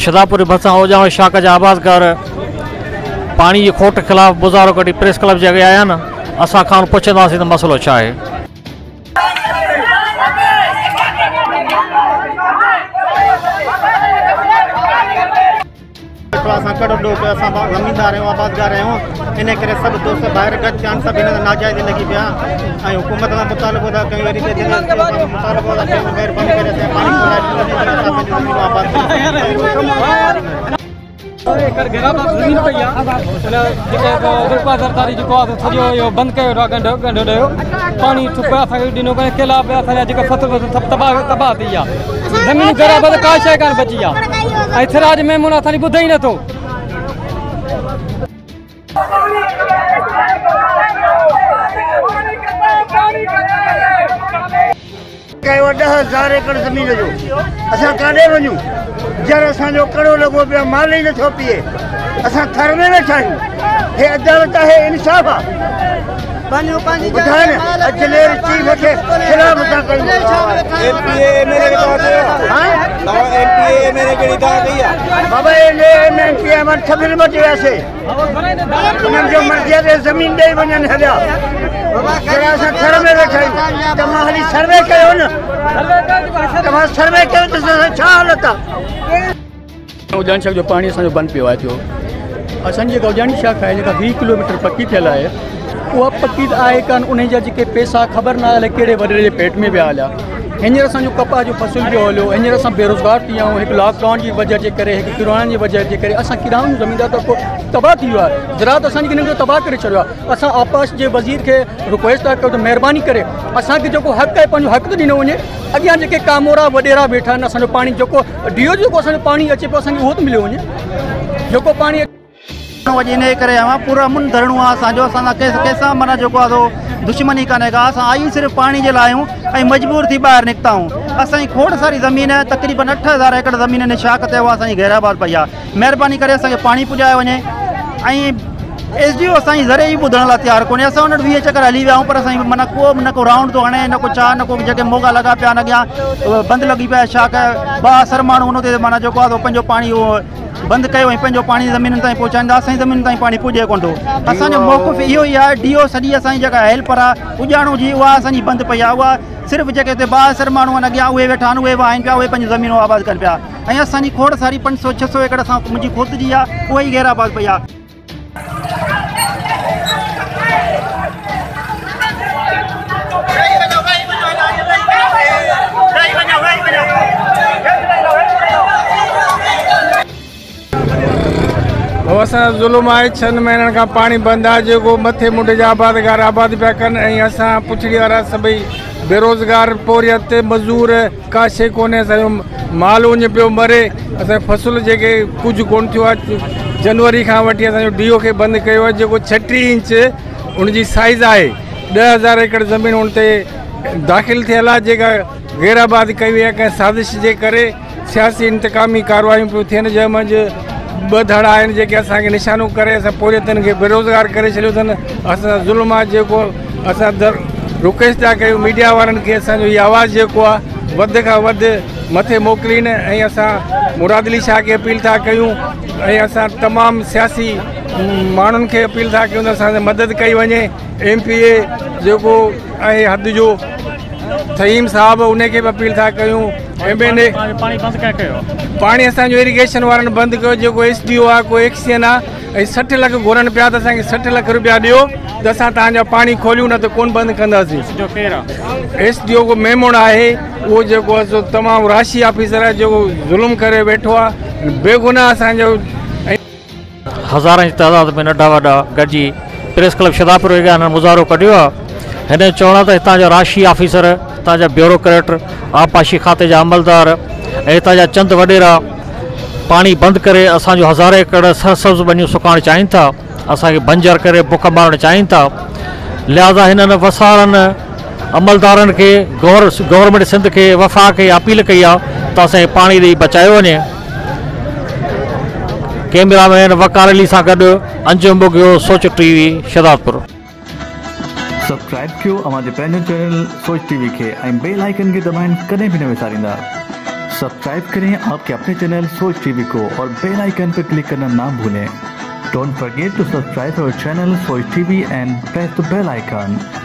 शदापुर भसा ओजाव शाख जा आवाज़गार पानी की खोट खिलाफ मुज़ाहरो कढी प्रेस क्लब जे अॻे आया न। असां खां पुछंदासीं त मसइलो छा आहे। कड़ो ॾो पियो असां ज़मीनदार आहियूं आबादगार आहियूं इन करे सभु दोस्त ॿाहिरि गॾु थिया आहिनि सभु हिन नाजाइज़ लॻी पिया ऐं हुकूमत सां मुतालबो था कयूं वरी मुतालबो था कयूं महिरबानी करे असां पाणी ज़मीन पई सरकारी सॼो बंदि कयो ॻंढो ॾियो पानी ठुक असांखे ॾिनो केला पिया असांजा जेका फसल सभु तबाह थी आहे ज़मीन ग़रीब का शइ कान बची आहे ऐं थिराज मेमून असांजी ॿुधे ई नथो। कयो 10,000 एकड़ ज़मीन जो असां काॾे वञूं जर असांजो कड़ो लॻो पियो माल ई नथो पीए असां थर में वेठा आहियूं। हे अदालत आहे इंसाफ़ आहे ॿुधाए न अजमेर चीफ खे ख़िलाफ़ था कयूं। बाबा एमपीए मां छबिल मटी वियासीं उन्हनि जो मर्ज़ियत ज़मीन ॾेई वञनि हलिया असां थर में वेठा आहियूं। तव्हां हाली सर्वे कयो न तव्हां सर्वे कयो त छा हालत आहे। उजानी शाख जो पानी असांजो बंदि पियो आहे थियो असांजी जेका उजानी शाख आहे जेका 20 किलोमीटर पकी थियल आहे उहा पकी आहे कान उन जा जेके पैसा ख़बर न हले कहिड़े वॾे जे पेट में विया हलिया। हींअर असांजो कपास जो फसल पियो हलियो हींअर असां बेरोज़गार थी विया आहियूं हिकु लॉकडाउन जी वजह जे करे हिकु किराणनि जी वजह जे करे असां किराणनि ज़मीनदार तबक़ो तबाह थी वियो आहे। ज़रात असांजी हिन खे तबाह करे छॾियो आहे। असां आपास जे वज़ीर खे रिक्वेस्ट था कयूं त महिरबानी करे असांखे जेको हक़ आहे पंहिंजो हक़ ॾिनो वञे। अॻियां जेके कामोरा वॾेरा वेठा आहिनि असांजो पाणी जेको डीओ जेको असांजो पाणी अचे पियो असांखे उहो त मिलियो वञे जेको पाणी अॼु इन करे आयो आहे पूरा मुन धरणो आहे असांजो असां कंहिंसां माना जेको आहे दुश्मनी कान्हे का असां आहियूं सिर्फ़ु पाणी जे लाइ आहियूं ऐं मजबूर थी ॿाहिरि निकिता आहियूं। असांजी खोड़ सारी ज़मीन आहे तक़रीबन 8,000 एकड़ ज़मीन इन शाख ते उहा असांजी गैराबाद पई आहे। महिरबानी करे असांखे पाणी पुॼायो वञे ऐं SDO असांजी ज़रे ई ॿुधण लाइ तयारु कोन्हे। असां हुन 20 चकर हली विया आहियूं पर असांजी माना को न को राउंड थो हणे न को छा न को जेके मोगा लॻा पिया आहिनि अॻियां बंदि लॻी पिया शाख 2 असर माण्हू हुन ते माना जेको आहे पंहिंजो पाणी उहो बंदि कयो ऐं पंहिंजो पाणी ज़मीन ताईं पहुचाईंदा असांजी ज़मीन ताईं पाणी पुॼे कोन थो। असांजो मौक़िफ़ इहो ई आहे DO सॼी असांजी जेका हेल्पर आहे उॼाणो जी उहा असांजी बंदि पई आहे। उहा सिर्फ़ु जेके हिते 2 असर माण्हू आहिनि अॻियां उहे वेठा आहिनि उहे आहिनि पिया उहे पंहिंजी ज़मीनूं आबाद कनि पिया ऐं असांजी खोड़ सारी 500-600 एकड़ असां मुंहिंजी ख़ुदि जी आहे उहा ई गैराबाद पई आहे। असां ज़ुल्म आहे 6 महीननि खां पाणी बंदि आहे जेको मथे मुंड जा आबादगार आबाद पिया कनि ऐं असां पुछड़ी वारा सभई बेरोज़गार पोरियत ते मज़दूर का शइ कोन्हे असांजो माल वञे पियो मरे असांजो फसल जेके कुझु कोन थियो आहे। जनवरी खां वठी असांजो DO खे बंदि कयो आहे जेको 36 इंच उनजी साइज़ आहे। 10,000 एकड़ ज़मीन उन ते दाख़िल थियल आहे जेका गैराबाद कई वई आहे कंहिं साज़िश जे करे सियासी इंतकामी कार्रवायूं पियूं थियनि जंहिं मंझि 2 धड़ा आहिनि जेके असांखे निशानो करे असां पोरियतनि खे बेरोज़गार करे छॾियो अथनि। असां ज़ुल्म आहे जेको असां रिक्वेस्ट था कयूं मीडिया वारनि खे असांजो इहा आवाज़ु जेको आहे वधि खां वधि मथे मोकिलीनि ऐं असां मुराद अली शाह खे अपील था कयूं ऐं असां तमामु सियासी माण्हुनि खे अपील था कयूं त असांखे मदद कई वञे। MPA जेको आहे हद जो थहीम साहब उनखे बि अपील था कयूं। पाणी असांजो इरीगेशन वारनि बंदि कयो जेको SDO आहे को एक्शन आहे ऐं 60 लख घुरनि पिया त असांखे 60 लख रुपया ॾियो त असां तव्हांजा पाणी खोलियूं न त कोन बंदि कंदासीं। SDO को मेमोन आहे उहो जेको आहे तमामु राशि ऑफिसर आहे जेको ज़ुल्म करे वेठो आहे बेगुनाह असांजो। हज़ारनि जी तादाद में नंढा वॾा गॾिजी प्रेस क्लब शदापुर हिन मुज़ाहरो कढियो आहे। हिन चवण त हितां जा राशि ऑफिसर हितां जा ब्यूरोक्रेट आबपाशी खाते जा अमलदार ऐं हितां जा चंद वॾेरा पाणी बंदि करे असांजो 1000 एकड़ सरसब्ज़ बनियूं सुकाइणु चाहिनि था असांखे बंजर करे बुख मारणु चाहिनि था। लिहाज़ा हिननि वसारनि अमलदारनि खे गवर्नमेंट सिंध खे वफ़ा खे अपील कई आहे त असांखे पाणी ॾेई बचायो वञे। कैमरामैन वकार अली सां गॾु अंजुम बुगियो सोच TV शदादपुर। सब्सक्राइब कयो हमारे पैनल चैनल सोच TV के बेल आइकन के दबाइन कदें भी न विसारींदा। सब्सक्राइब करें आपके अपने चैनल सोच टीवी को और बेल आइकन पर क्लिक करना ना भूलें। Don't forget to subscribe our channel Soch TV and press the bell icon.